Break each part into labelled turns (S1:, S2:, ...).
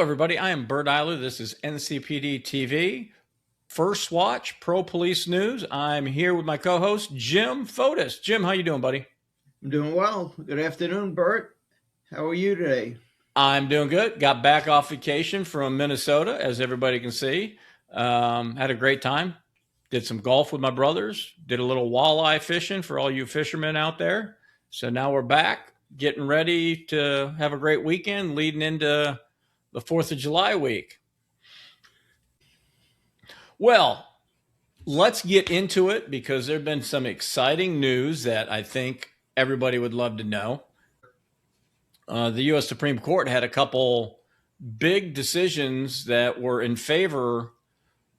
S1: everybody. I am Bert Eiler. This is NCPD TV, First Watch, Pro Police News. I'm here with my co-host, Jim Fotis. Jim, how you doing, buddy?
S2: I'm doing well. Good afternoon, Bert. How are you today?
S1: I'm doing good. Got back off vacation from Minnesota, as everybody can see. Had a great time. Did some golf with my brothers. Did a little walleye fishing for all you fishermen out there. So now we're back, getting ready to have a great weekend leading into the 4th of July week. Well, let's get into it because there have been some exciting news that I think everybody would love to know. The U.S. Supreme Court had a couple big decisions that were in favor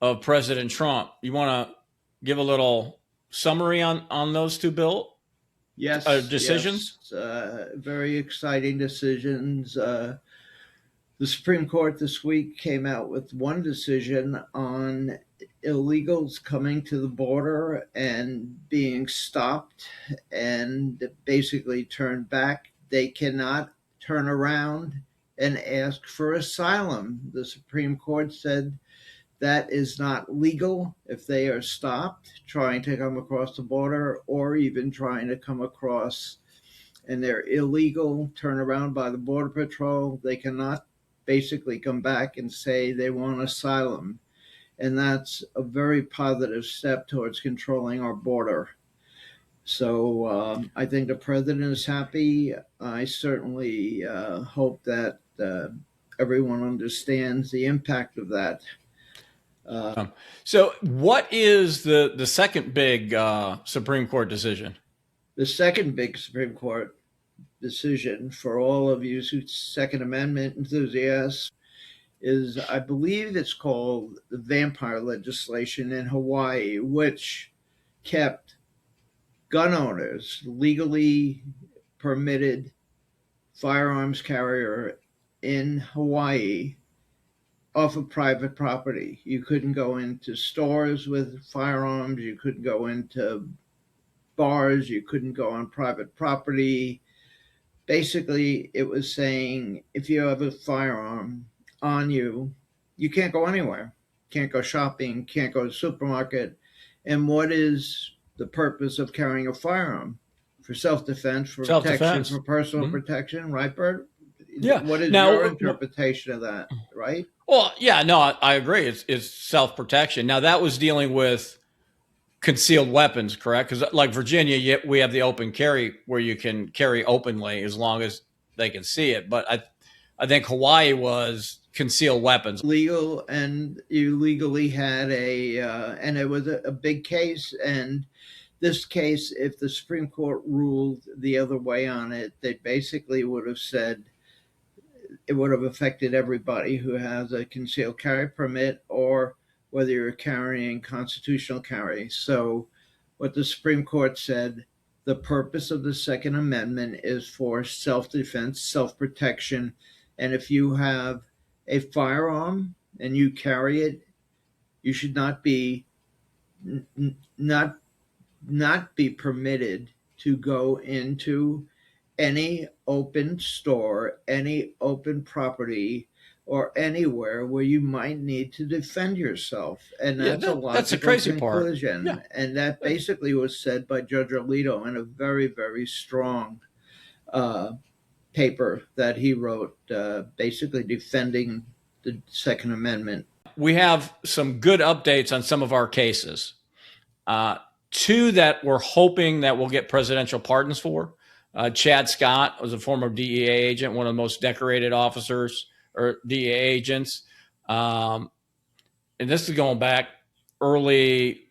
S1: of President Trump. You want to give a little summary on those two decisions?
S2: Yes. Very exciting decisions. The Supreme Court this week came out with one decision on illegals coming to the border and being stopped and basically turned back. They cannot turn around and ask for asylum. The Supreme Court said that is not legal if they are stopped trying to come across the border or even trying to come across and they're illegal, turn around by the Border Patrol. They cannot basically come back and say they want asylum. And that's a very positive step towards controlling our border. So I think the president is happy. I certainly hope that everyone understands the impact of that.
S1: So what is the second big Supreme Court decision?
S2: The second big Supreme Court decision for all of you Second Amendment enthusiasts is, I believe it's called the vampire legislation in Hawaii, which kept gun owners, legally permitted firearms carrier in Hawaii, off of private property. You couldn't go into stores with firearms. You couldn't go into bars. You couldn't go on private property. Basically, it was saying if you have a firearm on you, you can't go anywhere. Can't go shopping, can't go to the supermarket. And what is the purpose of carrying a firearm? For self-defense, for protection, for personal protection, right, Bert?
S1: Yeah.
S2: What is your interpretation of that, right?
S1: Well, yeah, no, I agree. It's self-protection. Now, that was dealing with concealed weapons, correct? Because like Virginia, we have the open carry where you can carry openly as long as they can see it. But I think Hawaii was concealed weapons.
S2: Legal, and you legally had and it was a big case. And this case, if the Supreme Court ruled the other way on it, they basically would have said it would have affected everybody who has a concealed carry permit or whether you're carrying constitutional carry. So what the Supreme Court said, the purpose of the Second Amendment is for self-defense, self-protection. And if you have a firearm and you carry it, you should not be permitted to go into any open store, any open property, or anywhere where you might need to defend yourself. And that's a logical
S1: that's a crazy
S2: conclusion.
S1: Part. Yeah.
S2: And that basically was said by Judge Alito in a very, very strong paper that he wrote, basically defending the Second Amendment.
S1: We have some good updates on some of our cases. Two that we're hoping that we'll get presidential pardons for. Chad Scott was a former DEA agent, one of the most decorated officers or DEA agents. And this is going back early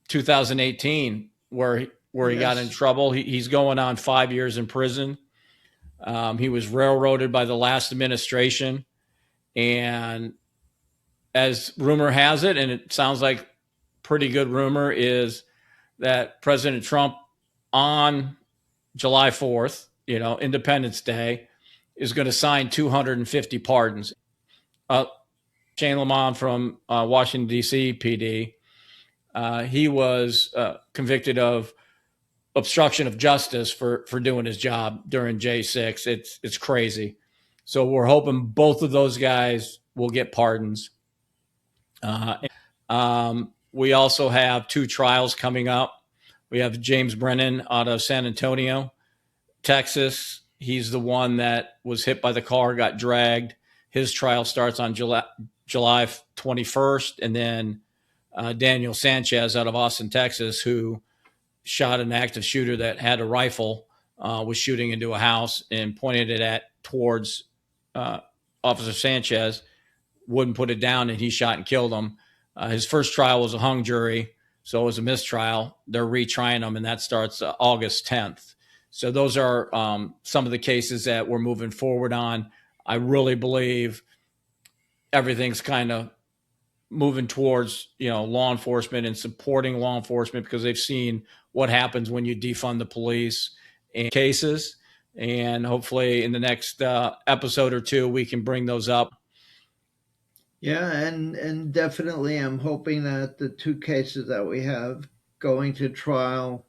S1: 2018 where he got in trouble. He's going on 5 years in prison. He was railroaded by the last administration. And as rumor has it, and it sounds like pretty good rumor, is that President Trump on July 4th, Independence Day, is going to sign 250 pardons. Shane Lamont from Washington, D.C. PD, he was convicted of obstruction of justice for doing his job during J6. It's crazy. So we're hoping both of those guys will get pardons. We also have 2 trials coming up. We have James Brennan out of San Antonio, Texas. He's the one that was hit by the car, got dragged. His trial starts on July 21st. And then Daniel Sanchez out of Austin, Texas, who shot an active shooter that had a rifle, was shooting into a house and pointed it towards Officer Sanchez, wouldn't put it down, and he shot and killed him. His first trial was a hung jury, so it was a mistrial. They're retrying him, and that starts August 10th. So those are some of the cases that we're moving forward on. I really believe everything's kind of moving towards, law enforcement and supporting law enforcement, because they've seen what happens when you defund the police in cases. And hopefully in the next episode or 2, we can bring those up.
S2: Yeah, and definitely I'm hoping that the 2 cases that we have going to trial,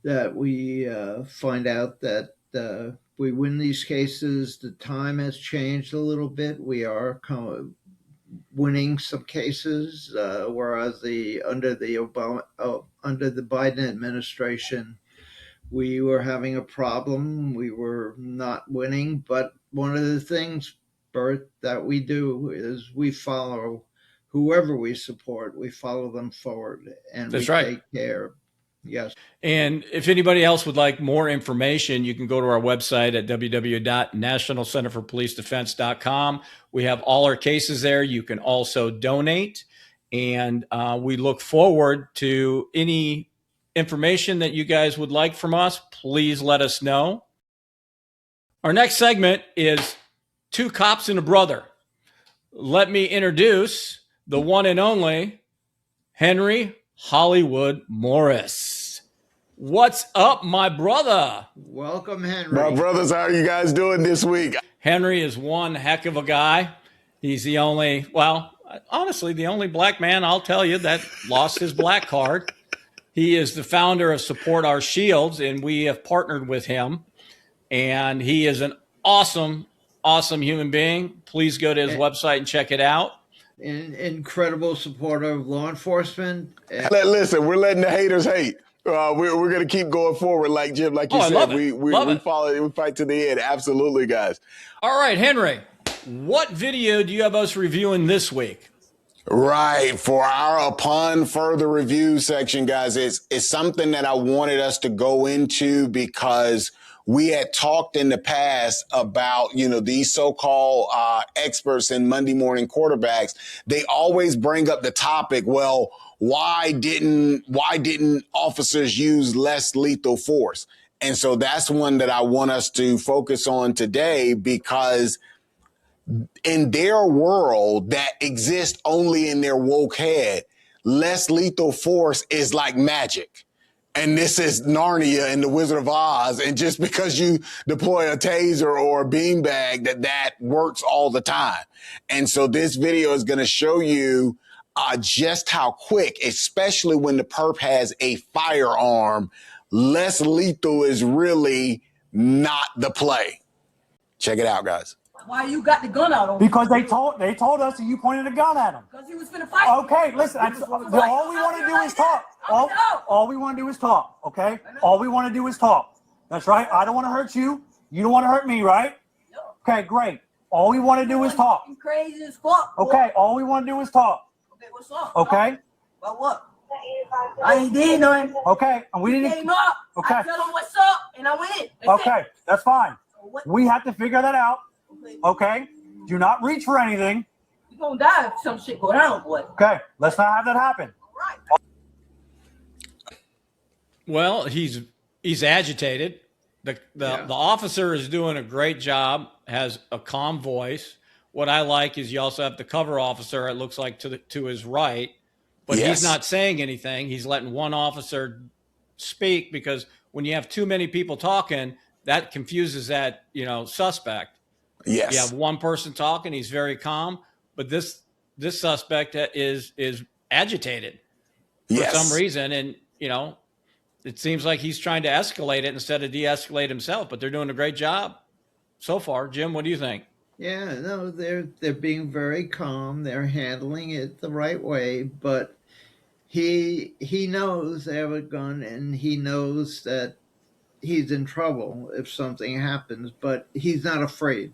S2: that we find out that we win these cases. The time has changed a little bit. We are winning some cases, whereas under the Biden administration, we were having a problem. We were not winning. But one of the things, Bert, that we do is we follow whoever we support. We follow them forward, and
S1: That's
S2: we
S1: right.
S2: take care. Yes.
S1: And if anybody else would like more information, you can go to our website at www.nationalcenterforpolicedefense.com. We have all our cases there. You can also donate. And we look forward to any information that you guys would like from us. Please let us know. Our next segment is 2 Cops and a Brother. Let me introduce the one and only Henry Hollywood Morris. What's up, my brother?
S2: Welcome, Henry.
S3: My brothers, how are you guys doing this week?
S1: Henry is one heck of a guy. He's the only black man, I'll tell you, that lost his black card. He is the founder of Support Our Shields, and we have partnered with him. And he is an awesome, awesome human being. Please go to his website and check it out.
S2: Incredible supporter of law enforcement.
S3: Listen, we're letting the haters hate. We're going to keep going forward, like Jim, like you said. We follow, we fight to the end. Absolutely, guys.
S1: All right, Henry, what video do you have us reviewing this week?
S3: Right. For our upon further review section, guys, it's something that I wanted us to go into because we had talked in the past about, these so-called experts in Monday morning quarterbacks. They always bring up the topic, well, why didn't officers use less lethal force? And so that's one that I want us to focus on today, because in their world that exists only in their woke head, less lethal force is like magic. And this is Narnia and the Wizard of Oz. And just because you deploy a taser or a beanbag, that works all the time. And so this video is going to show you just how quick, especially when the perp has a firearm, less lethal is really not the play. Check it out, guys.
S4: Why you got the gun out on him?
S5: Because they told us that you pointed a gun at him.
S4: Because he was finna fight.
S5: Okay, listen. All we want to do is talk. All we want to do is talk. Okay. All we want to do is talk. That's right. I don't want to hurt you. You don't want to hurt me, right?
S4: No.
S5: Okay, great. All we want to do is talk.
S4: You crazy as fuck. Boy.
S5: Okay. All we want to do is talk.
S4: Okay, what's up?
S5: Okay.
S4: About what? I ain't did nothing.
S5: Okay. And we
S4: He
S5: didn't.
S4: came up.
S5: Okay.
S4: I tell him what's up, and I went.
S5: Okay. That's fine.
S4: So what?
S5: We have to figure that out. Okay. Do not reach for anything.
S4: You gonna die if some shit go down, boy.
S5: Okay. Let's not have that happen.
S4: Right.
S1: Well, he's agitated. The officer is doing a great job, has a calm voice. What I like is you also have the cover officer, it looks like, to his right, but he's not saying anything. He's letting one officer speak, because when you have too many people talking, that confuses that, suspect.
S3: Yes.
S1: You have one person talking, he's very calm, but this suspect is agitated for some reason. And, it seems like he's trying to escalate it instead of de-escalate himself, but they're doing a great job so far. Jim, what do you think?
S2: Yeah, no, they're being very calm. They're handling it the right way, but he knows they have a gun, and he knows that he's in trouble if something happens, but he's not afraid.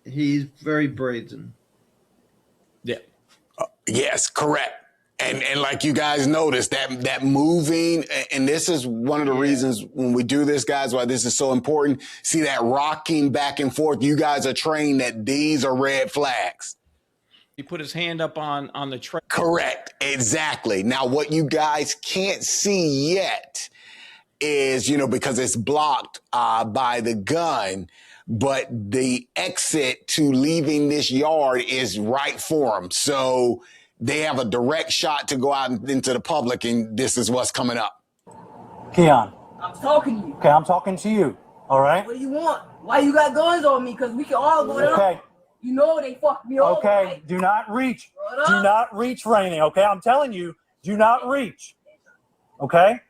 S2: He's very brazen.
S1: Yeah.
S3: Yes, correct. And like you guys noticed, that moving, and this is one of the reasons when we do this, guys, why this is so important. See that rocking back and forth. You guys are trained that these are red flags.
S1: He put his hand up on the tray.
S3: Correct. Exactly. Now, what you guys can't see yet is, because it's blocked by the gun, but the exit to leaving this yard is right for them. So they have a direct shot to go out into the public, and this is what's coming up.
S5: Keon.
S4: I'm talking to you.
S5: Okay, I'm talking to you. All right?
S4: What do you want? Why you got guns on me? Because we can all go down.
S5: Okay.
S4: You know they fucked me over.
S5: Okay,
S4: Right?
S5: do not reach. Do not reach for anything, okay? I'm telling you, do not reach. Okay?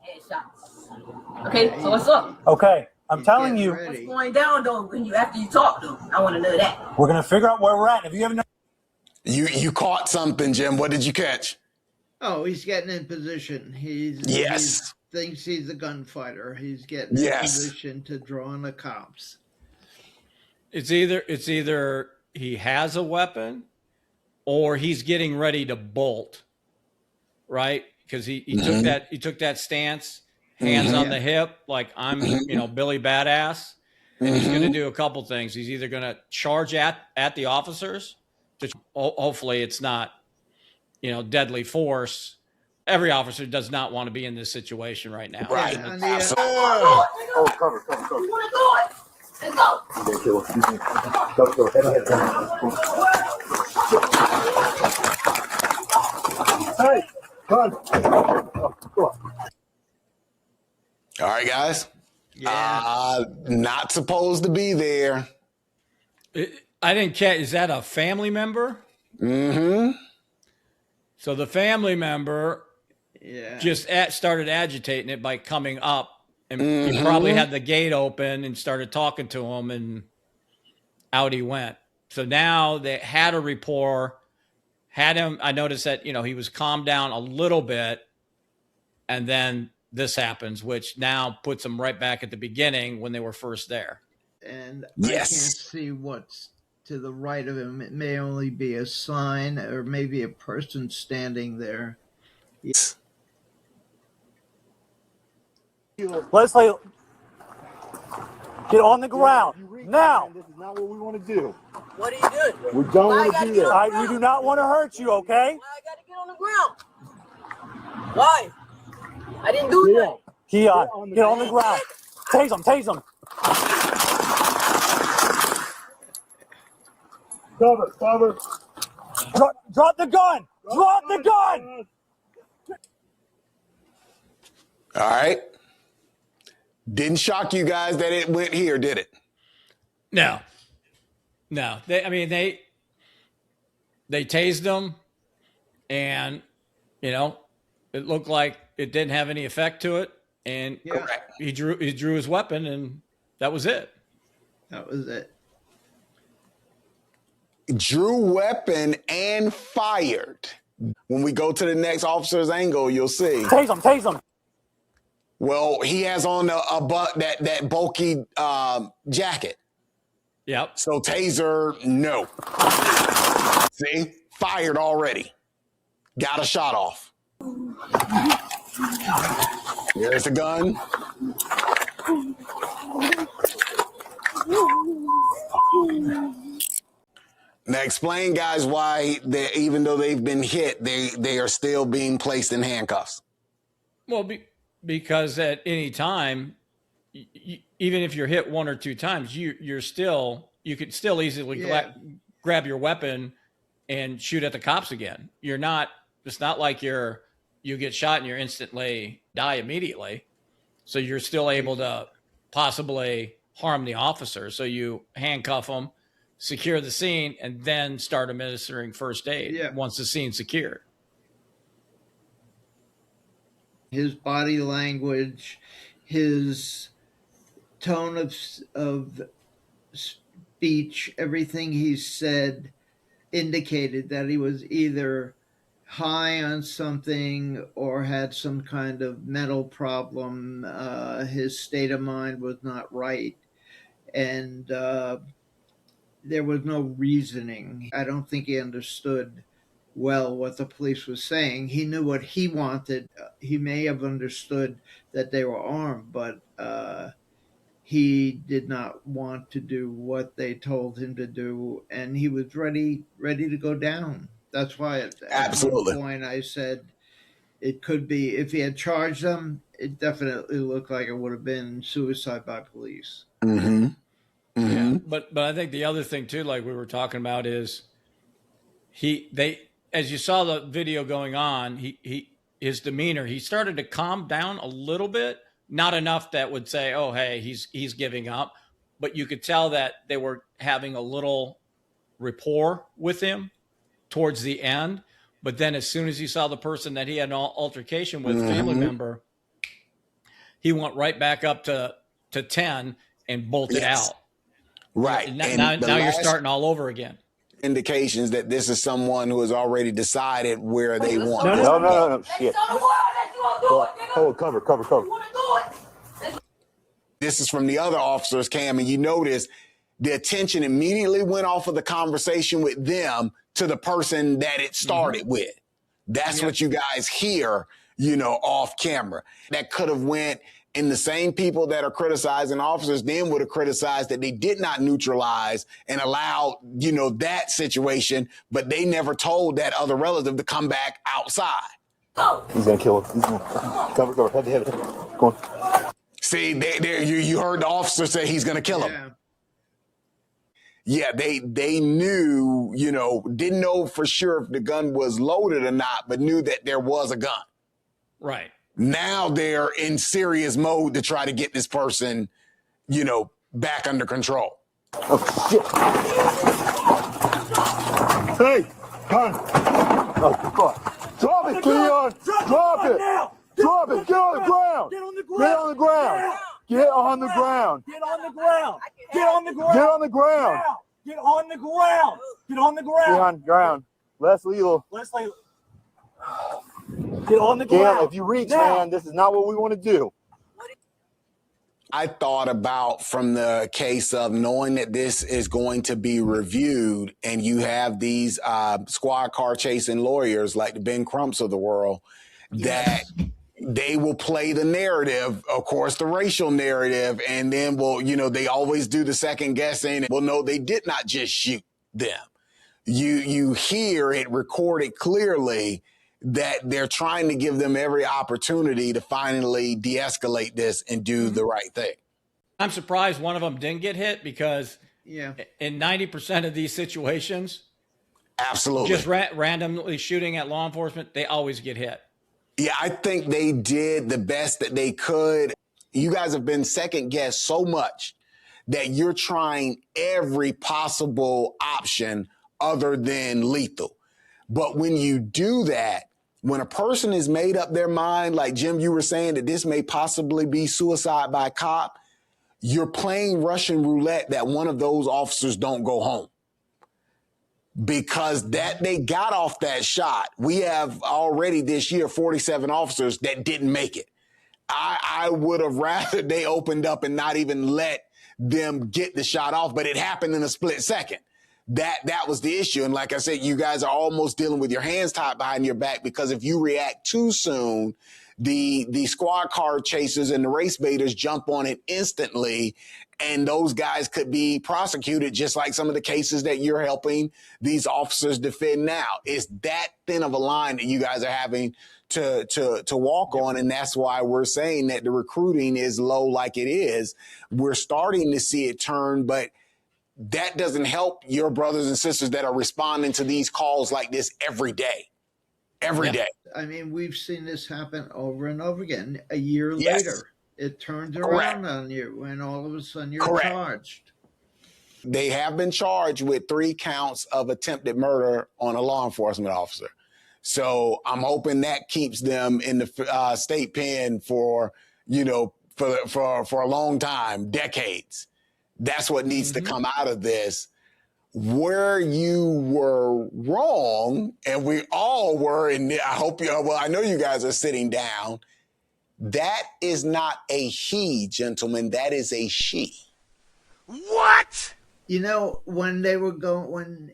S4: Headshots. Okay, so what's up?
S5: Okay, I'm
S2: He's
S5: telling
S2: getting
S5: you,
S2: ready.
S4: What's going down though when after you talk though? I want to know that.
S5: we're going to figure out where we're at. If you haven't
S3: You caught something, Jim. What did you catch?
S2: Oh, he's getting in position. He thinks he's a gunfighter. He's getting in position to draw on the cops.
S1: It's either he has a weapon or he's getting ready to bolt, right? Because he took that stance, hands on the hip, like I'm Billy Badass, and he's going to do a couple things. He's either going to charge at the officers, to hopefully it's not deadly force. Every officer does not want to be in this situation right now.
S3: Right.
S2: On
S4: You want to do it? Let's go.
S5: Hey, God.
S3: All right, guys.
S2: Yeah.
S3: Not supposed to be there.
S1: I didn't catch. Is that a family member?
S3: Mm-hmm.
S1: So the family member
S2: Yeah.
S1: just started agitating it by coming up, and he probably had the gate open and started talking to him, and out he went. So now they had a rapport, had him. I noticed that he was calmed down a little bit, and then this happens, which now puts him right back at the beginning when they were first there.
S2: And
S3: Yes.
S2: I can't see what's to the right of him. It may only be a sign or maybe a person standing there.
S5: LessLethal, get on the ground now.
S6: This is not what we want to do.
S4: What are you doing?
S6: We don't
S4: Why I
S6: want to
S4: gotta
S6: do
S4: get
S6: that.
S4: on
S5: We do not want to hurt you, okay?
S4: Why I gotta get on the ground? Why? I didn't do
S6: Yeah.
S4: that.
S5: Keon, get on the ground. Tase him, tase him.
S6: Cover.
S5: Drop the gun. Drop the gun.
S3: All right. Didn't shock you guys that it went here, did it?
S1: No. They tased him, and it looked like it didn't have any effect to it, and he drew his weapon, and that was it.
S2: That was it.
S3: Drew weapon and fired. When we go to the next officer's angle, you'll see.
S5: Tase him.
S3: Well, he has on that bulky jacket.
S1: Yep.
S3: So taser, no. See? Fired already. Got a shot off. Here's the gun. Now explain, guys, why even though they've been hit, they are still being placed in handcuffs.
S1: Well, because at any time, even if you're hit one or two times, you could still easily grab your weapon and shoot at the cops again. It's not like you get shot and you're instantly die immediately. So you're still able to possibly harm the officer. So you handcuff them, secure the scene, and then start administering first aid once the scene's secured.
S2: His body language, his tone of speech, everything he said indicated that he was either high on something or had some kind of mental problem. His state of mind was not right. And there was no reasoning. I don't think he understood well what the police was saying. He knew what he wanted. He may have understood that they were armed, but he did not want to do what they told him to do, and he was ready to go down. That's why at
S3: Absolutely.
S2: one point I said it could be, if he had charged them, it definitely looked like it would have been suicide by police.
S3: Mm-hmm. Mm-hmm.
S1: Yeah, but I think the other thing too, like we were talking about, is as you saw the video going on, his demeanor, he started to calm down a little bit, not enough that would say, oh, hey, he's giving up, but you could tell that they were having a little rapport with him towards the end. But then as soon as he saw the person that he had an altercation with, family member, he went right back up to 10 and bolted out.
S3: Right.
S1: Now you're starting all over again.
S3: Indications that this is someone who has already decided where they want.
S6: No. Shit. Hold, cover.
S3: This is from the other officers, Cam, and you notice the attention immediately went off of the conversation with them to the person that it started with. That's what you guys hear, off camera. That could have went, and the same people that are criticizing officers then would have criticized that they did not neutralize and allow, that situation, but they never told that other relative to come back outside.
S6: He's gonna kill him. Cover. Head. Go on.
S3: See, you heard the officer say he's gonna kill him. Yeah, they knew, didn't know for sure if the gun was loaded or not, but knew that there was a gun.
S1: Right.
S3: Now they're in serious mode to try to get this person, back under control.
S6: Oh, shit. Hey, gun. Oh, God. Drop it, Leon. Drop it. Drop it. Get on the ground. Get on the ground. Get on the ground.
S5: Get on the ground. Get on the ground.
S6: Get on the ground.
S5: Get on the ground. Get on the ground.
S6: Get on the ground. LessLethal.
S5: Get on the ground.
S6: Cam, if you reach, man, this is not what we want to do.
S3: I thought about, from the case of knowing that this is going to be reviewed, and you have these squad car chasing lawyers like the Ben Crumps of the world, that they will play the narrative, of course, the racial narrative, and then they always do the second guessing. Well, no, they did not just shoot them. You hear it recorded clearly that they're trying to give them every opportunity to finally de-escalate this and do the right thing.
S1: I'm surprised one of them didn't get hit, because in 90% of these situations,
S3: absolutely,
S1: just randomly shooting at law enforcement, they always get hit.
S3: Yeah, I think they did the best that they could. You guys have been second guessed so much that you're trying every possible option other than lethal. But when you do that, when a person has made up their mind, like Jim, you were saying that this may possibly be suicide by cop, you're playing Russian roulette that one of those officers don't go home. Because that they got off that shot. We have already this year 47 officers that didn't make it. I would have rather they opened up and not even let them get the shot off, but it happened in a split second. That was the issue. And like I said, you guys are almost dealing with your hands tied behind your back, because if you react too soon, the squad car chasers and the race baiters jump on it instantly, and those guys could be prosecuted, just like some of the cases that you're helping these officers defend now. It's that thin of a line that you guys are having to walk on, and that's why we're saying that the recruiting is low like it is. We're starting to see it turn, but that doesn't help your brothers and sisters that are responding to these calls like this every day. Every day.
S2: I mean, we've seen this happen over and over again. A year later, it turns around on you, and all of a sudden you're charged.
S3: They have been charged with 3 counts of attempted murder on a law enforcement officer. So I'm hoping that keeps them in the state pen for a long time, decades. That's what needs to come out of this. Where you were wrong, and we all were, and I hope you, well, I know you guys are sitting down. That is not a he, gentlemen. That is a she.
S6: What?
S2: You know, when they were going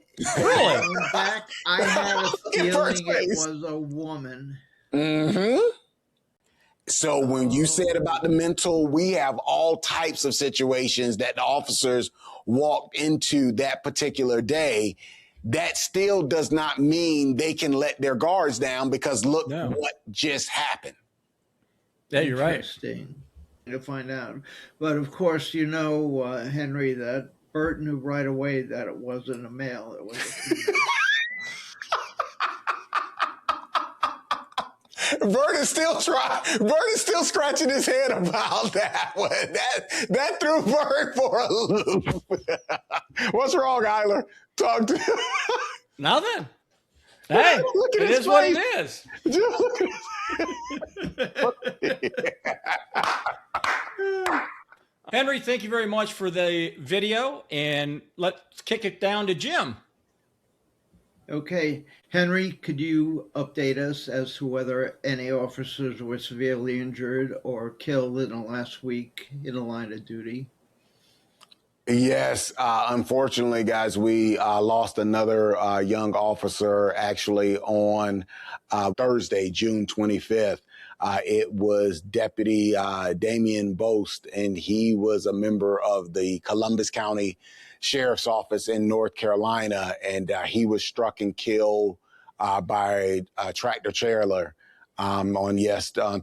S2: back, I had a feeling it was a woman.
S3: Mm-hmm. So when you said about the mental, we have all types of situations that the officers walked into that particular day. That still does not mean they can let their guards down, because look what just happened.
S1: Yeah, you're right.
S2: Interesting to find out. But of course, you know, Henry, that Bert knew right away that it wasn't a male. It was a female.
S3: Bert is still scratching his head about that one. That threw Bert for a loop. What's wrong, Eiler? Talk to him.
S1: Nothing. Hey,
S3: look at
S1: it
S3: his
S1: is what
S3: face.
S1: it is.
S3: Just look at
S1: Henry, thank you very much for the video, and let's kick it down to Jim.
S2: Okay, Henry, could you update us as to whether any officers were severely injured or killed in the last week in the line of duty?
S3: Yes, unfortunately, guys, we lost another young officer actually on Thursday, June 25th. It was Deputy Damian Boast, and he was a member of the Columbus County Sheriff's Office in North Carolina, and he was struck and killed by a tractor trailer on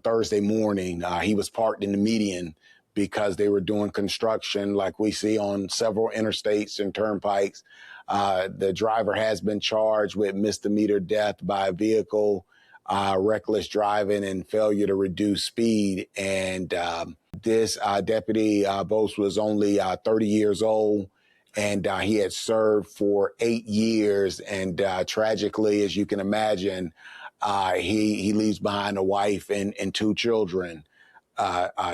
S3: Thursday morning. He was parked in the median because they were doing construction like we see on several interstates and turnpikes. The driver has been charged with misdemeanor death by a vehicle, reckless driving, and failure to reduce speed. And this Deputy Bose was only 30 years old, and he had served for 8 years. And tragically, as you can imagine, he leaves behind a wife and 2 children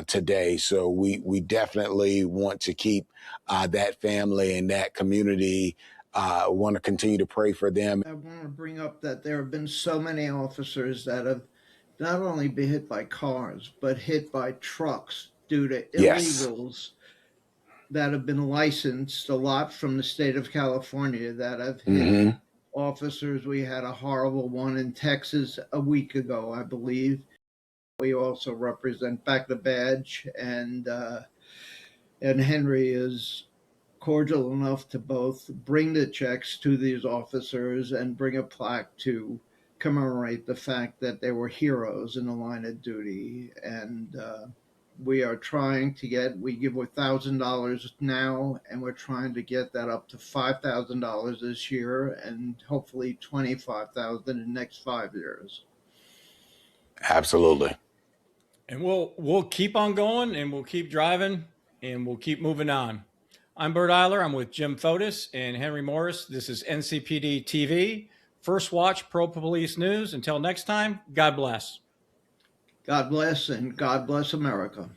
S3: today. So we definitely want to keep that family and that community, want to continue to pray for them.
S2: I want to bring up that there have been so many officers that have not only been hit by cars, but hit by trucks due to illegals that have been licensed, a lot from the state of California, that have hit officers. We had a horrible one in Texas a week ago, I believe. We also represent Back the Badge, and Henry is cordial enough to both bring the checks to these officers and bring a plaque to commemorate the fact that they were heroes in the line of duty. And we are trying to we give $1,000 now, and we're trying to get that up to $5,000 this year, and hopefully $25,000 in the next 5 years.
S3: Absolutely.
S1: And we'll keep on going, and we'll keep driving, and we'll keep moving on. I'm Bert Eiler. I'm with Jim Fotis and Henry Morris. This is NCPD TV, First Watch Pro Police News. Until next time, God bless.
S2: God bless, and God bless America.